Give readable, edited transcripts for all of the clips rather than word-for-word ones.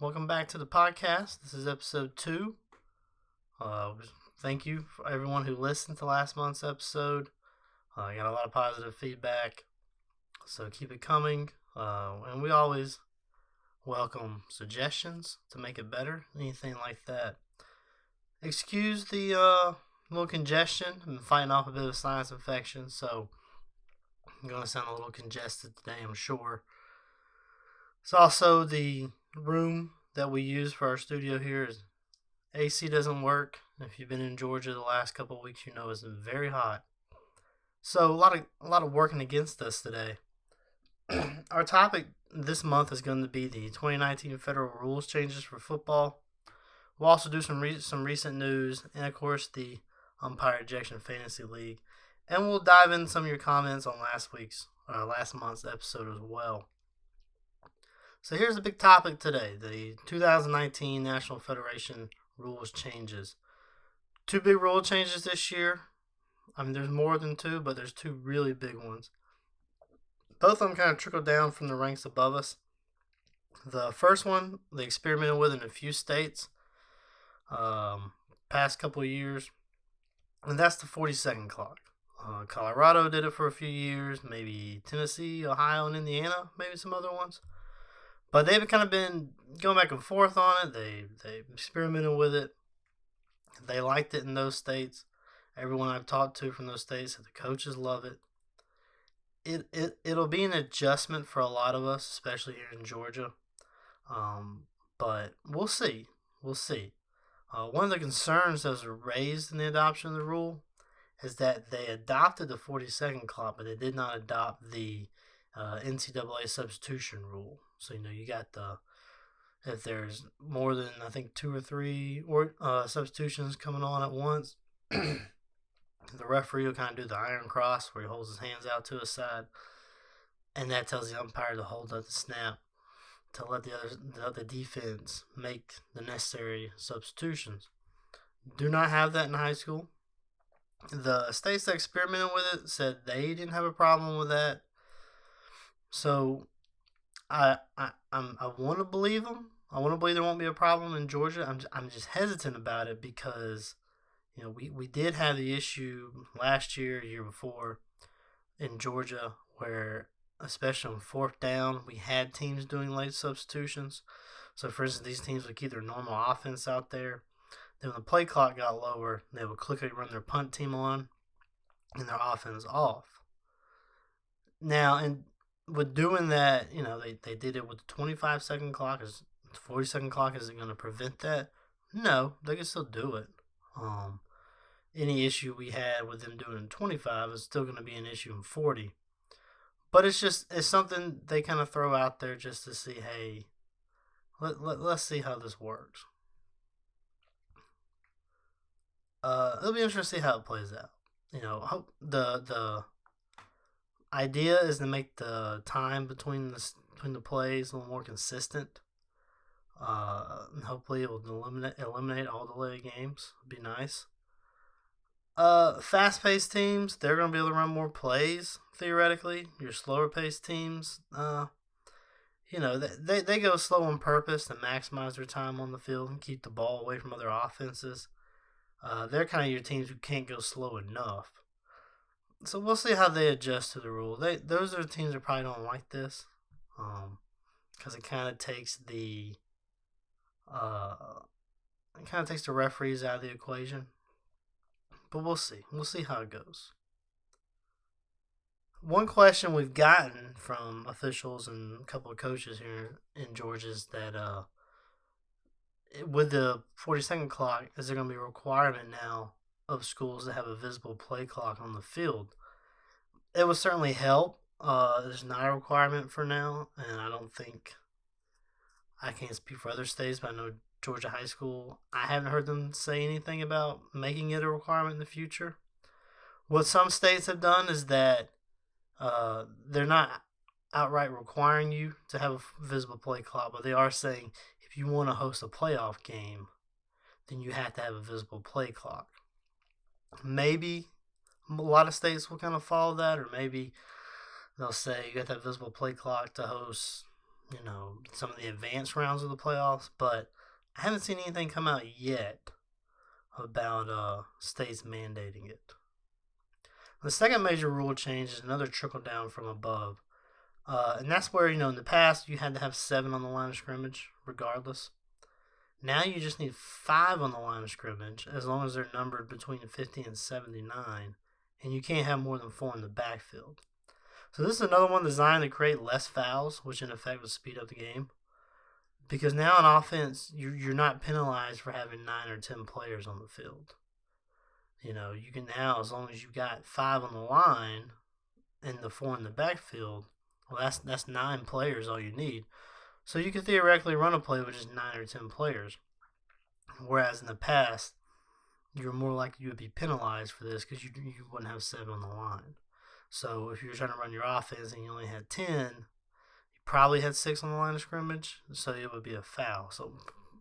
Welcome back to the podcast. This is episode 2. Thank you for everyone who listened to last month's episode. I got a lot of positive feedback, so keep it coming. And we always welcome suggestions to make it better, anything like that. Excuse the little congestion. I'm fighting off a bit of sinus infection, so I'm going to sound a little congested today, I'm sure. It's also the room that we use for our studio here. AC doesn't work. If you've been in Georgia the last couple of weeks, you know it's very hot. So a lot of working against us today. Our topic this month is going to be the 2019 federal rules changes for football. We'll also do some recent news, and of course the Umpire Ejection Fantasy League, and we'll dive in some of your comments on last month's episode as well. So here's the big topic today: the 2019 National Federation rules changes. 2 big rule changes this year. I mean, there's more than 2, but there's 2 really big ones. Both of them kind of trickle down from the ranks above us. The first one, they experimented with in a few states past couple of years, and that's the 40-second clock. Colorado did it for a few years, maybe Tennessee, Ohio, and Indiana, maybe some other ones. But they've kind of been going back and forth on it. They experimented with it. They liked it in those states. Everyone I've talked to from those states said the coaches love it. It'll be an adjustment for a lot of us, especially here in Georgia. But we'll see. One of the concerns that was raised in the adoption of the rule is that they adopted the 40-second clock, but they did not adopt the NCAA substitution rule. So, you got if there's more than, I think, 2 or 3 substitutions coming on at once, the referee will kind of do the iron cross where he holds his hands out to his side, and that tells the umpire to hold up the snap to let the defense make the necessary substitutions. Do not have that in high school. The states that experimented with it said they didn't have a problem with that. So I want to believe them. I want to believe there won't be a problem in Georgia. I'm just hesitant about it because we did have the issue last year before in Georgia where, especially on 4th down, we had teams doing late substitutions. So, for instance, these teams would keep their normal offense out there. Then when the play clock got lower, they would quickly run their punt team on and their offense off. Now, and with doing that, they did it with the 25-second clock. Is the 40-second clock, is it going to prevent that? No, they can still do it. Any issue we had with them doing 25 is still going to be an issue in 40. But it's something they kind of throw out there just to see, hey, let's see how this works. It'll be interesting to see how it plays out. Hope the idea is to make the time between the plays a little more consistent. And hopefully it will eliminate all delay games. It'd be nice. Fast-paced teams, they're going to be able to run more plays, theoretically. Your slower-paced teams, they go slow on purpose to maximize their time on the field and keep the ball away from other offenses. They're kind of your teams who can't go slow enough. So we'll see how they adjust to the rule. Those are the teams that probably don't like this, because it kind of takes the referees out of the equation. But we'll see. We'll see how it goes. One question we've gotten from officials and a couple of coaches here in Georgia is that with the 40-second clock, is there going to be a requirement now of schools to have a visible play clock on the field? It would certainly help. There's not a requirement for now, and I can't speak for other states, but I know Georgia high school, I haven't heard them say anything about making it a requirement in the future. What some states have done is that they're not outright requiring you to have a visible play clock, but they are saying if you want to host a playoff game, then you have to have a visible play clock. Maybe a lot of states will kind of follow that, or maybe they'll say you got that visible play clock to host, some of the advanced rounds of the playoffs, but I haven't seen anything come out yet about states mandating it. The second major rule change is another trickle down from above. And that's where, in the past, you had to have 7 on the line of scrimmage, regardless. Now you just need 5 on the line of scrimmage, as long as they're numbered between 50 and 79, and you can't have more than 4 in the backfield. So this is another one designed to create less fouls, which in effect would speed up the game. Because now on offense, you're not penalized for having 9 or 10 players on the field. You can now, as long as you got 5 on the line and the 4 in the backfield, well, that's 9 players all you need. So you could theoretically run a play with just 9 or 10 players. Whereas in the past, you're more likely you would be penalized for this because you wouldn't have 7 on the line. So if you were trying to run your offense and you only had 10, you probably had 6 on the line of scrimmage, so it would be a foul. So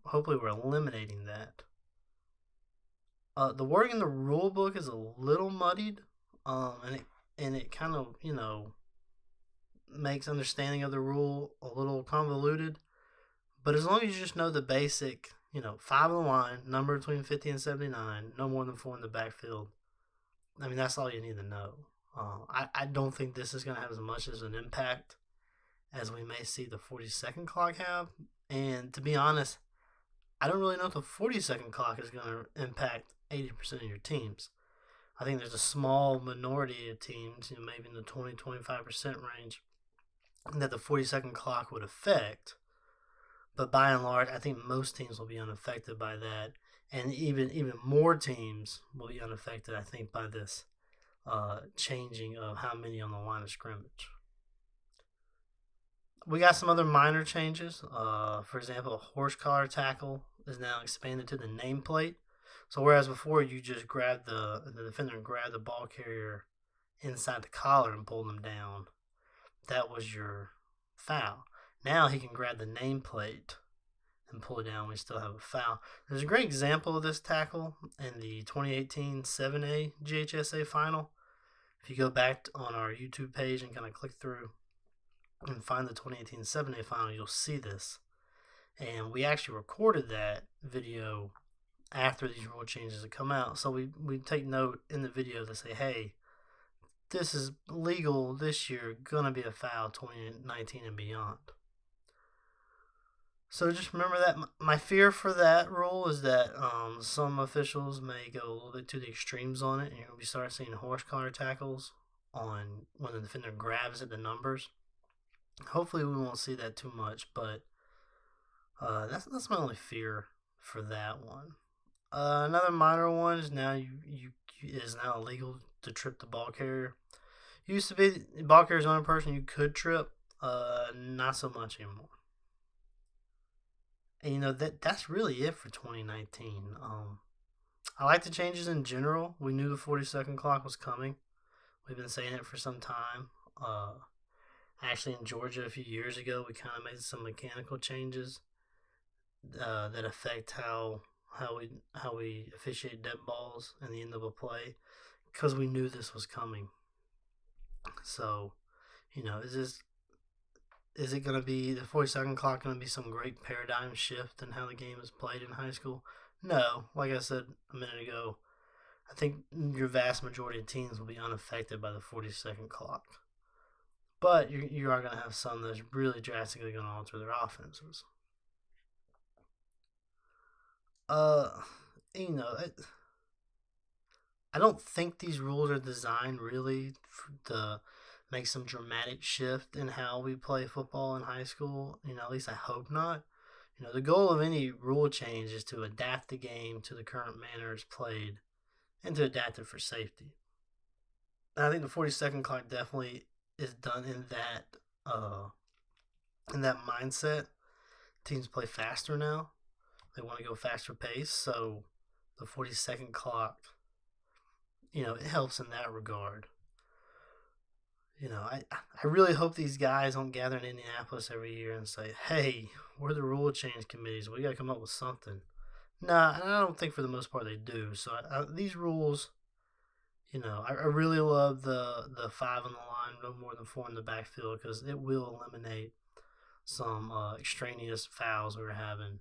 hopefully we're eliminating that. The wording in the rule book is a little muddied, and it kind of makes understanding of the rule a little convoluted. But as long as you just know the basic, 5 on the line, number between 50 and 79, no more than 4 in the backfield. I mean, that's all you need to know. I don't think this is going to have as much as an impact as we may see the 40-second clock have. And to be honest, I don't really know if the 40-second clock is going to impact 80% of your teams. I think there's a small minority of teams, maybe in the 20-25% range, that the 40-second clock would affect. But by and large, I think most teams will be unaffected by that. And even more teams will be unaffected, I think, by this changing of how many on the line of scrimmage. We got some other minor changes. For example, a horse collar tackle is now expanded to the nameplate. So whereas before you just grabbed the defender and grabbed the ball carrier inside the collar and pulled them down, that was your foul. Now he can grab the nameplate and pull it down. We still have a foul. There's a great example of this tackle in the 2018 7A GHSA final. If you go back on our YouTube page and kind of click through and find the 2018 7A final, you'll see this. And we actually recorded that video after these rule changes have come out. So we take note in the video to say, hey, this is legal this year, gonna be a foul 2019 and beyond. So just remember that. My fear for that rule is that some officials may go a little bit to the extremes on it, and you're going to start seeing horse collar tackles on when the defender grabs at the numbers. Hopefully we won't see that too much, but that's my only fear for that one. Another minor one is now is now illegal to trip the ball carrier. It used to be the ball carrier's on a person you could trip, not so much anymore. And that's really it for 2019. I like the changes in general. We knew the 40-second clock was coming. We've been saying it for some time. Actually, in Georgia a few years ago, we kind of made some mechanical changes that affect how we officiate dead balls in the end of a play, because we knew this was coming. So, is it going to be the 40-second clock going to be some great paradigm shift in how the game is played in high school? No. Like I said a minute ago, I think your vast majority of teams will be unaffected by the 40-second clock. But you are going to have some that's really drastically going to alter their offenses. I don't think these rules are designed really to make some dramatic shift in how we play football in high school. At least I hope not. The goal of any rule change is to adapt the game to the current manner it's played and to adapt it for safety. And I think the 40-second clock definitely is done in that mindset. Teams play faster now. They want to go faster pace, so the 40-second clock, it helps in that regard. I really hope these guys don't gather in Indianapolis every year and say, hey, we're the rule change committees. We got to come up with something. Nah, I don't think for the most part they do. So these rules, I really love the 5 on the line, no more than 4 in the backfield, because it will eliminate some extraneous fouls we were having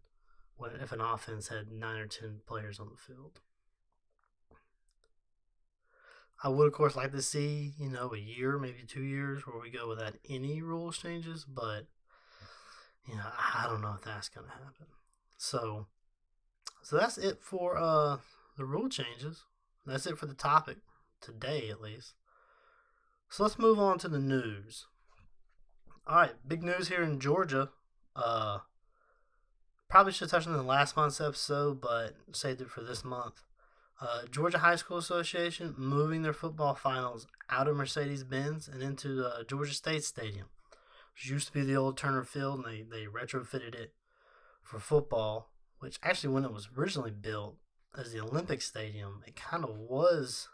if an offense had 9 or 10 players on the field. I would, of course, like to see, a year, maybe 2 years where we go without any rules changes, but, I don't know if that's going to happen. So that's it for the rule changes. That's it for the topic today, at least. So let's move on to the news. All right, big news here in Georgia. Probably should touch on it in last month's episode, but saved it for this month. Georgia High School Association moving their football finals out of Mercedes-Benz and into Georgia State Stadium, which used to be the old Turner Field, and they retrofitted it for football, which actually when it was originally built as the Olympic Stadium, it kind of was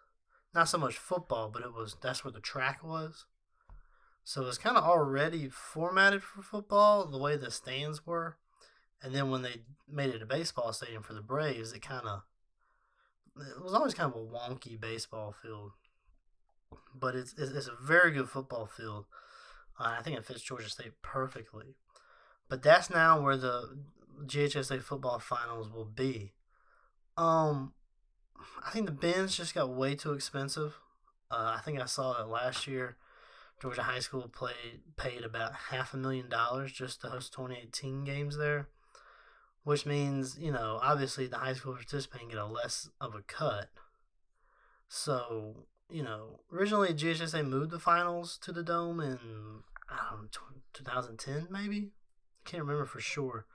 not so much football, but that's where the track was. So it was kind of already formatted for football, the way the stands were. And then when they made it a baseball stadium for the Braves, it was always kind of a wonky baseball field. But it's a very good football field. I think it fits Georgia State perfectly. But that's now where the GHSA football finals will be. I think the bins just got way too expensive. I think I saw that last year Georgia High School paid about $500,000 just to host 2018 games there, which means, obviously the high school participating get a less of a cut. So, originally GHSA moved the finals to the Dome in, 2010 maybe? I can't remember for sure.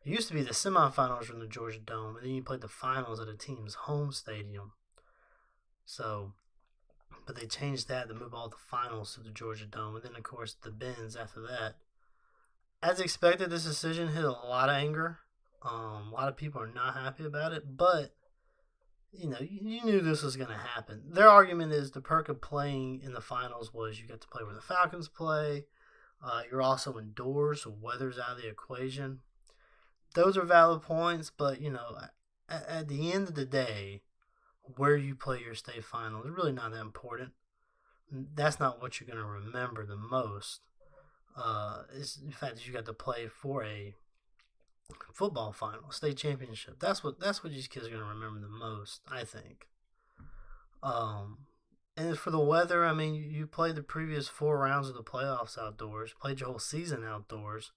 It used to be the semifinals from the Georgia Dome, and then you played the finals at a team's home stadium. So, but they changed that to move all the finals to the Georgia Dome, and then, of course, the bins after that. As expected, this decision hit a lot of anger. A lot of people are not happy about it, but, you knew this was going to happen. Their argument is the perk of playing in the finals was you get to play where the Falcons play. You're also indoors, so weather's out of the equation. Those are valid points, but, at the end of the day, where you play your state final is really not that important. That's not what you're going to remember the most. It's the fact that you got to play for a football final, state championship. That's what these kids are going to remember the most, I think. And for the weather, I mean, you played the previous 4 rounds of the playoffs outdoors, played your whole season outdoors.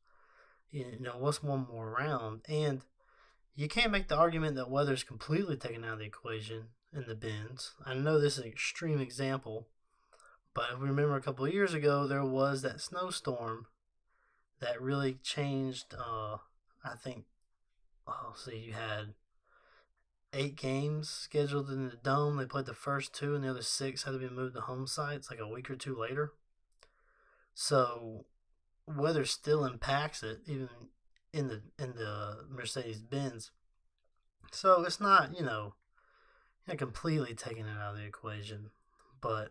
What's one more round? And you can't make the argument that weather's completely taken out of the equation in the bins. I know this is an extreme example, but if we remember a couple of years ago, there was that snowstorm that really changed, I think, you had 8 games scheduled in the Dome. They played the first 2, and the other 6 had to be moved to home sites like a week or 2 later. So weather still impacts it, even in the Mercedes-Benz. So it's not, not completely taking it out of the equation. But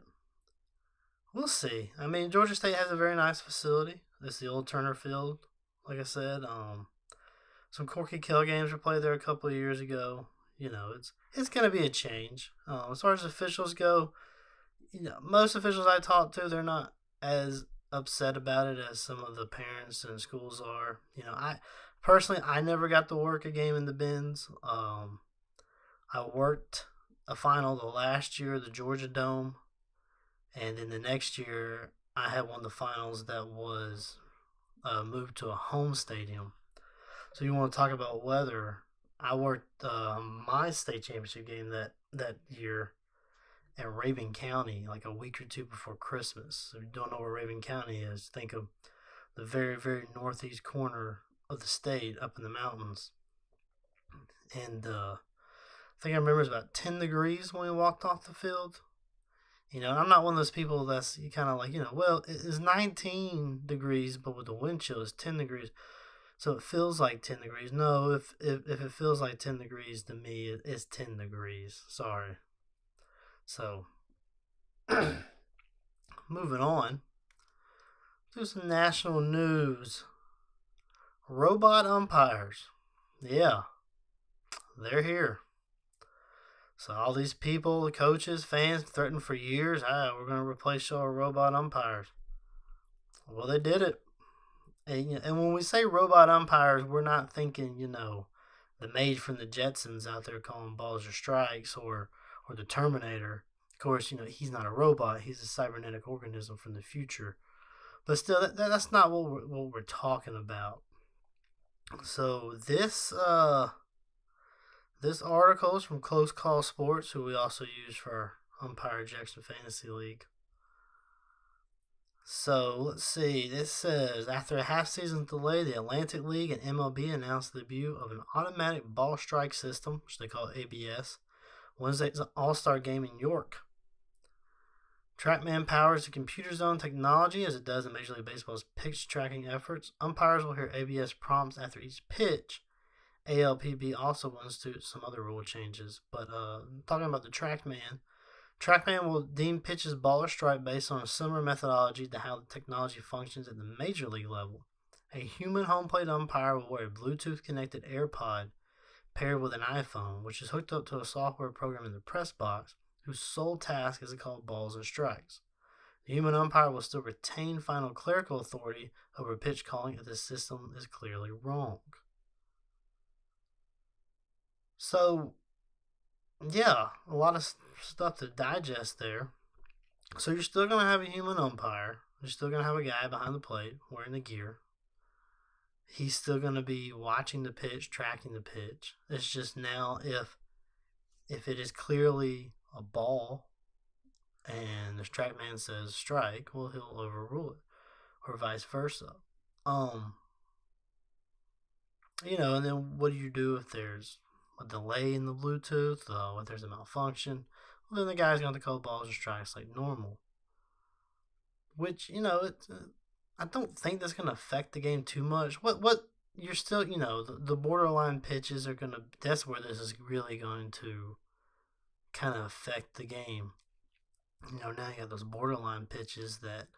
we'll see. I mean, Georgia State has a very nice facility. It's the old Turner Field, like I said. Some Corky Kell games were played there a couple of years ago. It's going to be a change. As far as officials go, most officials I talk to, they're not as upset about it as some of the parents and schools are. I never got to work a game in the bins. I worked a final the last year, the Georgia Dome, and then the next year I had one of the finals that was moved to a home stadium. So you want to talk about weather? I worked my state championship game that year at Raven County, like a week or 2 before Christmas. So if you don't know where Raven County is, think of the very, very northeast corner of the state up in the mountains. And I think I remember it was about 10 degrees when we walked off the field. I'm not one of those people that's kind of like, well, it's 19 degrees, but with the wind chill, it's 10 degrees. So it feels like 10 degrees. No, if it feels like 10 degrees to me, it's 10 degrees. Sorry. So, moving on to some national news. Robot umpires. Yeah, they're here. So all these people, the coaches, fans, threatened for years, we're going to replace our robot umpires. Well, they did it. And when we say robot umpires, we're not thinking, the maid from the Jetsons out there calling balls or strikes, or the Terminator. Of course, he's not a robot; he's a cybernetic organism from the future. But still, that's not what we're talking about. So this article is from Close Call Sports, who we also use for our Umpire Ejection Fantasy League. So let's see. This says after a half season delay, the Atlantic League and MLB announced the debut of an automatic ball strike system, which they call ABS, Wednesday's All-Star Game in York. TrackMan powers the computer zone technology as it does in Major League Baseball's pitch tracking efforts. Umpires will hear ABS prompts after each pitch. ALPB also will institute some other rule changes. But talking about the TrackMan, TrackMan will deem pitches ball or strike based on a similar methodology to how the technology functions at the Major League level. A human home plate umpire will wear a Bluetooth-connected AirPod paired with an iPhone, which is hooked up to a software program in the press box, whose sole task is to call balls and strikes. The human umpire will still retain final clerical authority over pitch calling if the system is clearly wrong. So, yeah, a lot of stuff to digest there. So you're still going to have a human umpire. You're still going to have a guy behind the plate wearing the gear. He's still going to be watching the pitch, tracking the pitch. It's just now if it is clearly a ball and the TrackMan says strike, well, he'll overrule it, or vice versa. And then what do you do if there's a delay in the Bluetooth, if there's a malfunction? Well, then the guy's going to call balls and strikes like normal. Which, I don't think that's going to affect the game too much. What you're still, the borderline pitches are going to, that's where this is really going to kind of affect the game. Now you got those borderline pitches that,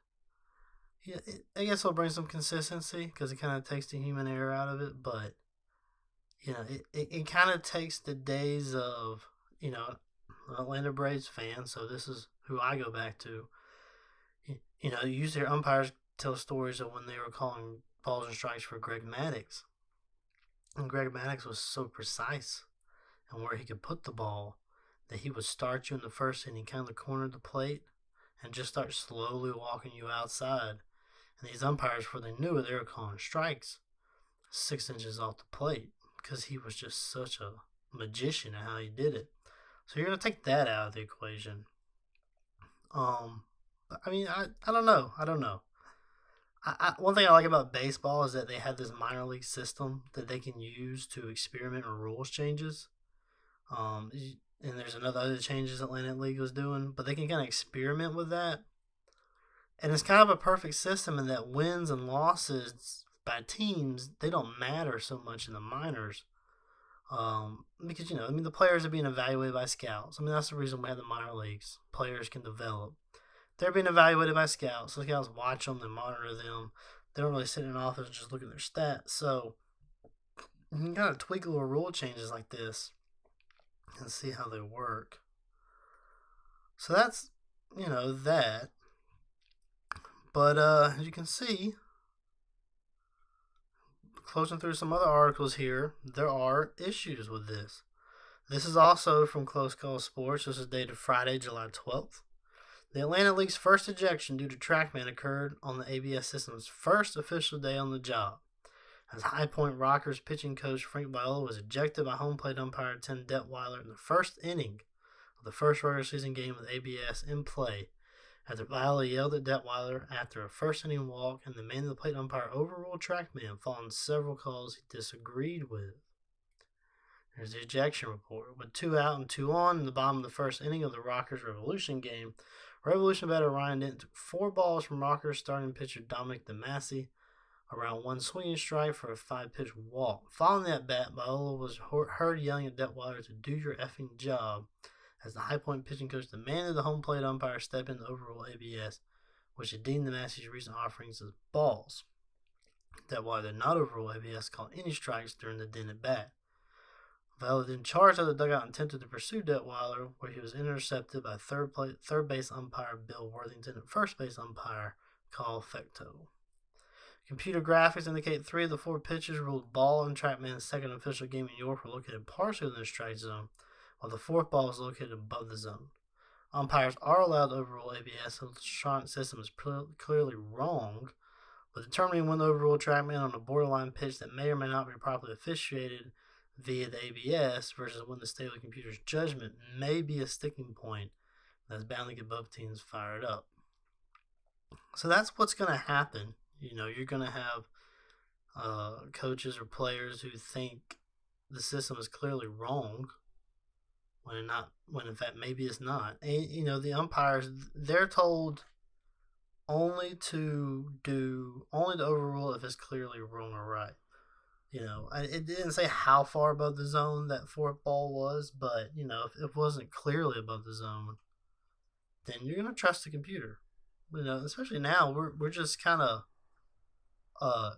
I guess it'll bring some consistency because it kind of takes the human error out of it. But, it kind of takes the days of, Atlanta Braves fan, so this is who I go back to. You used to hear umpires tell stories of when they were calling balls and strikes for Greg Maddux. And Greg Maddux was so precise and where he could put the ball that he would start you in the first inning, kind of the corner of the plate, and just start slowly walking you outside. And these umpires, before they knew it, they were calling strikes 6 inches off the plate because he was just such a magician at how he did it. So you're going to take that out of the equation. I don't know. One thing I like about baseball is that they have this minor league system that they can use to experiment with rules changes. And there's other changes Atlantic League was doing, but they can kind of experiment with that. And it's kind of a perfect system in that wins and losses by teams, they don't matter so much in the minors. Because, the players are being evaluated by scouts. That's the reason we have the minor leagues. Players can develop. They're being evaluated by scouts. So scouts watch them, they monitor them. They don't really sit in an office and just look at their stats. So you can kind of tweak little rule changes like this and see how they work. So that's, that. But as you can see, closing through some other articles here, there are issues with this. This is also from Close Call Sports. This is dated Friday, July 12th. The Atlanta League's first ejection due to TrackMan occurred on the ABS system's first official day on the job, as High Point Rockers pitching coach Frank Viola was ejected by home plate umpire Tim Detweiler in the first inning of the first regular season game with ABS in play, after Viola yelled at Detweiler after a first inning walk, and the man in the plate umpire overruled TrackMan following several calls he disagreed with. There's the ejection report. With 2 out and 2 on in the bottom of the first inning of the Rockers Revolution game, Revolution batter Ryan Dent took 4 balls from Rockers starting pitcher Dominic DeMasi, around 1 swinging strike for a 5-pitch walk. Following that bat, Viola was heard yelling at Detweiler to do your effing job, as the High Point pitching coach demanded the home plate umpire step in to overrule ABS, which had deemed DeMasi's recent offerings as balls. Detweiler did not overrule ABS, called any strikes during the Dent at bat. Viola then charged out of the dugout and attempted to pursue Detweiler, where he was intercepted by third base umpire Bill Worthington and first base umpire Carl Fecto. Computer graphics indicate 3 of the 4 pitches ruled ball in TrackMan's second official game in York were located partially within the strike zone, while the 4th ball was located above the zone. Umpires are allowed to overrule ABS, so the electronic system is clearly wrong, but determining when to overrule TrackMan on a borderline pitch that may or may not be properly officiated via the ABS versus when to stay with the computer's judgment may be a sticking point that's bound to get both teams fired up. So that's what's going to happen. You're going to have coaches or players who think the system is clearly wrong when in fact maybe it's not. And, the umpires, they're told only to overrule if it's clearly wrong or right. It didn't say how far above the zone that 4th ball was, but if it wasn't clearly above the zone, then you're gonna trust the computer. Especially now, we're just kind of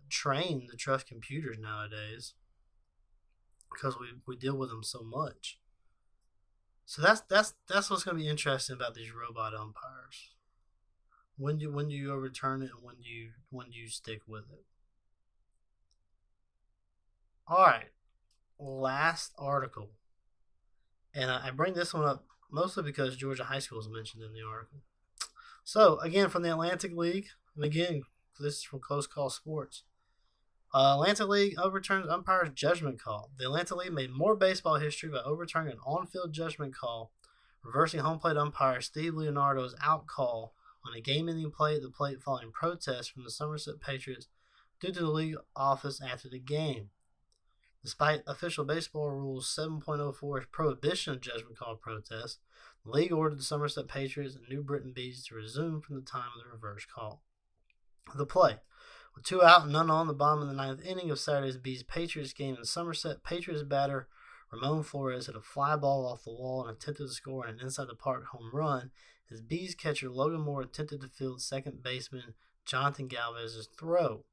trained to trust computers nowadays because we deal with them so much. So that's what's gonna be interesting about these robot umpires. When do you overturn it, and when do you stick with it? All right, last article, and I bring this one up mostly because Georgia High School is mentioned in the article. So again, from the Atlantic League, and again, this is from Close Call Sports. Atlantic League overturns umpire's judgment call. The Atlantic League made more baseball history by overturning an on-field judgment call, reversing home plate umpire Steve Leonardo's out call on a game-ending play at the plate following protests from the Somerset Patriots due to the league office after the game. Despite official baseball rules 7.04's prohibition of judgment call protests, the league ordered the Somerset Patriots and New Britain Bees to resume from the time of the reverse call. The play. With 2 out and none on the bottom of the 9th inning of Saturday's Bees-Patriots game in Somerset, Patriots batter Ramon Flores hit a fly ball off the wall and attempted to score an inside-the-park home run as Bees catcher Logan Moore attempted to field second baseman Jonathan Galvez's throw.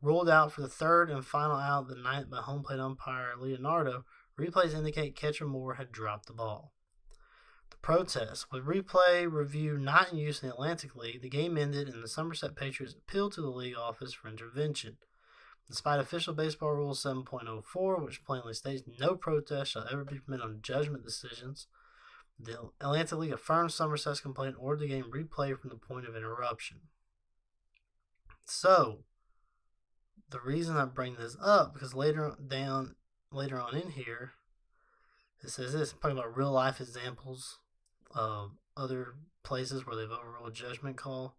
Ruled out for the 3rd and final out of the 9th by home plate umpire Leonardo, replays indicate catcher Moore had dropped the ball. The protest. With replay review not in use in the Atlantic League, the game ended and the Somerset Patriots appealed to the league office for intervention. Despite official baseball rule 7.04, which plainly states no protest shall ever be permitted on judgment decisions, the Atlantic League affirmed Somerset's complaint and ordered the game replayed from the point of interruption. So, the reason I bring this up, because later on in here, it says this, talking about real life examples of other places where they've overruled a judgment call.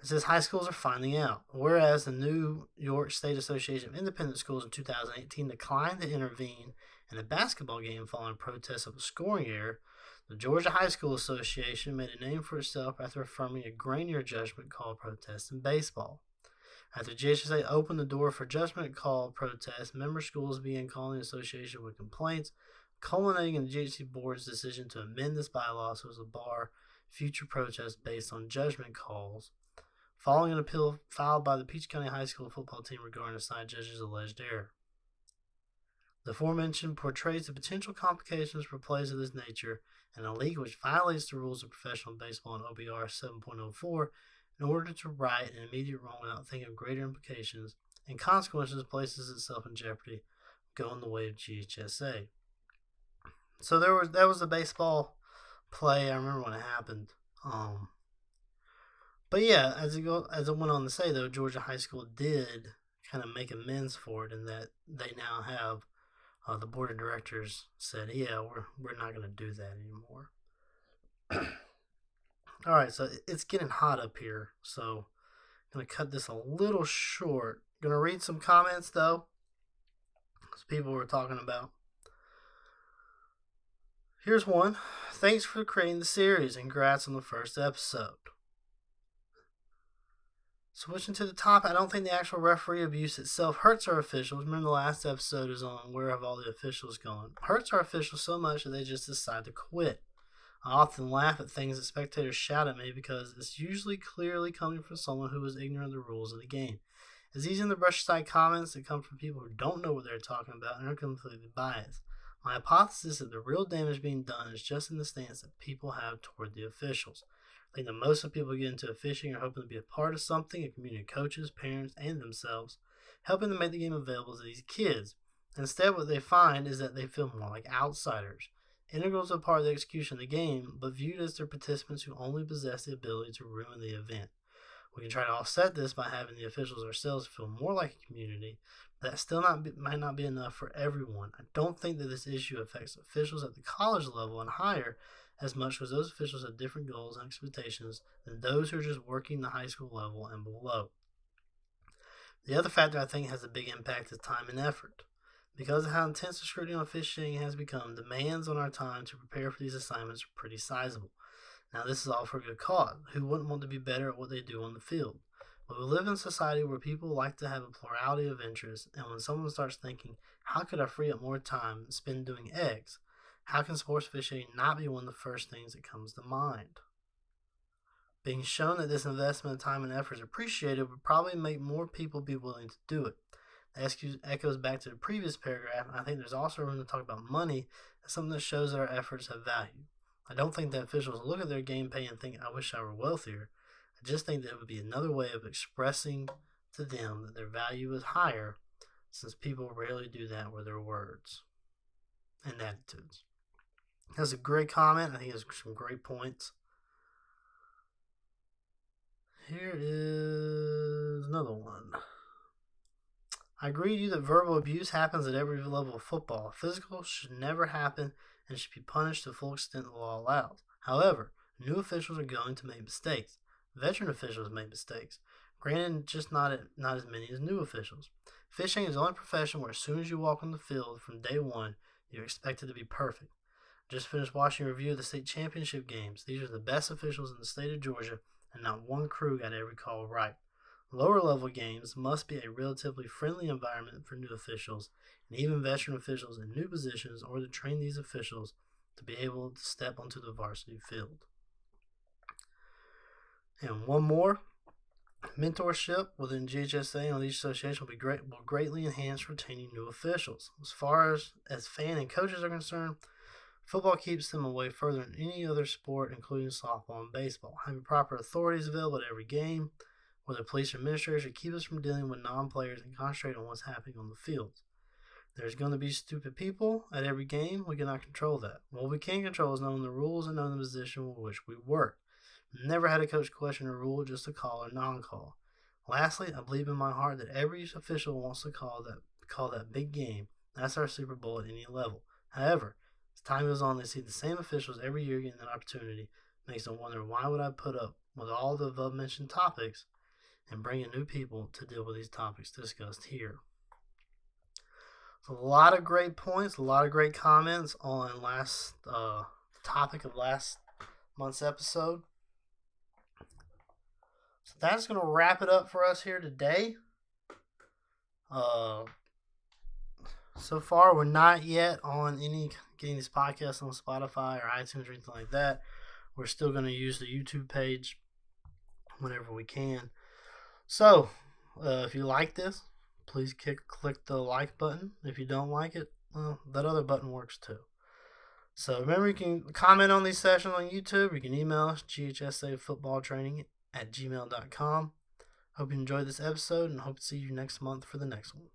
It says high schools are finding out. Whereas the New York State Association of Independent Schools in 2018 declined to intervene in a basketball game following protests of a scoring error, the Georgia High School Association made a name for itself after affirming a grainier judgment call protest in baseball. After GHSA opened the door for judgment call protests, member schools began calling the association with complaints, culminating in the GHC board's decision to amend this bylaw so as to bar future protests based on judgment calls, following an appeal filed by the Peach County High School football team regarding a side judge's alleged error. The aforementioned portrays the potential complications for plays of this nature in a league which violates the rules of professional baseball in OBR 7.04 in order to right an immediate wrong without thinking of greater implications and consequences, places itself in jeopardy, going the way of GHSA. So that was the baseball play. I remember when it happened. But yeah, as it went on to say though, Georgia High School did kind of make amends for it, in that they now have the board of directors said, yeah, we're not going to do that anymore. All right, so it's getting hot up here, so I'm going to cut this a little short. I'm going to read some comments, though, because people were talking about. Here's one. Thanks for creating the series, and congrats on the first episode. Switching to the top, I don't think the actual referee abuse itself hurts our officials. Remember the last episode is on where have all the officials gone. It hurts our officials so much that they just decide to quit. I often laugh at things that spectators shout at me because it's usually clearly coming from someone who is ignorant of the rules of the game. It's easy to brush aside comments that come from people who don't know what they're talking about and are completely biased. My hypothesis is that the real damage being done is just in the stance that people have toward the officials. I think that most of the people who get into fishing are hoping to be a part of something, a community of coaches, parents, and themselves, helping to make the game available to these kids. Instead, what they find is that they feel more like outsiders, integral to a part of the execution of the game, but viewed as their participants who only possess the ability to ruin the event. We can try to offset this by having the officials ourselves feel more like a community. That still might not be enough for everyone. I don't think that this issue affects officials at the college level and higher as much, because those officials have different goals and expectations than those who are just working the high school level and below. The other factor I think has a big impact is time and effort. Because of how intense the scrutiny on fishing has become, demands on our time to prepare for these assignments are pretty sizable. Now, this is all for a good cause. Who wouldn't want to be better at what they do on the field? But we live in a society where people like to have a plurality of interests, and when someone starts thinking, how could I free up more time and spend doing X? How can sports fishing not be one of the first things that comes to mind? Being shown that this investment of time and effort is appreciated would probably make more people be willing to do it. That echoes back to the previous paragraph, and I think there's also room to talk about money as something that shows that our efforts have value. I don't think that officials look at their game pay and think, I wish I were wealthier. I just think that it would be another way of expressing to them that their value is higher, since people rarely do that with their words and attitudes. That's a great comment. I think it's some great points. Here is another one. I agree with you that verbal abuse happens at every level of football. Physical should never happen and should be punished to the full extent the law allows. However, new officials are going to make mistakes. Veteran officials make mistakes. Granted, just not as many as new officials. Fishing is the only profession where as soon as you walk on the field from day one, you're expected to be perfect. Just finished watching a review of the state championship games. These are the best officials in the state of Georgia, and not one crew got every call right. Lower level games must be a relatively friendly environment for new officials, and even veteran officials in new positions, or to train these officials to be able to step onto the varsity field. And one more. Mentorship within GHSA and each association will greatly enhance retaining new officials. As far as fan and coaches are concerned, football keeps them away further than any other sport, including softball and baseball. Having proper authorities available at every game, whether police or administrators, should keep us from dealing with non-players and concentrate on what's happening on the fields. There's going to be stupid people at every game. We cannot control that. What we can control is knowing the rules and knowing the position with which we work. Never had a coach question a rule, just a call or non-call. Lastly, I believe in my heart that every official wants to call that big game. That's our Super Bowl at any level. However, as time goes on, they see the same officials every year getting that opportunity. Makes them wonder, why would I put up with all the above-mentioned topics and bring in new people to deal with these topics discussed here? So a lot of great points, a lot of great comments on last topic of last month's episode. So that's going to wrap it up for us here today. So far, we're not yet on getting these podcasts on Spotify or iTunes or anything like that. We're still going to use the YouTube page whenever we can. So, if you like this, please click the like button. If you don't like it, well, that other button works too. So remember, you can comment on these sessions on YouTube. You can email us, ghsafootballtraining@gmail.com. Hope you enjoyed this episode and hope to see you next month for the next one.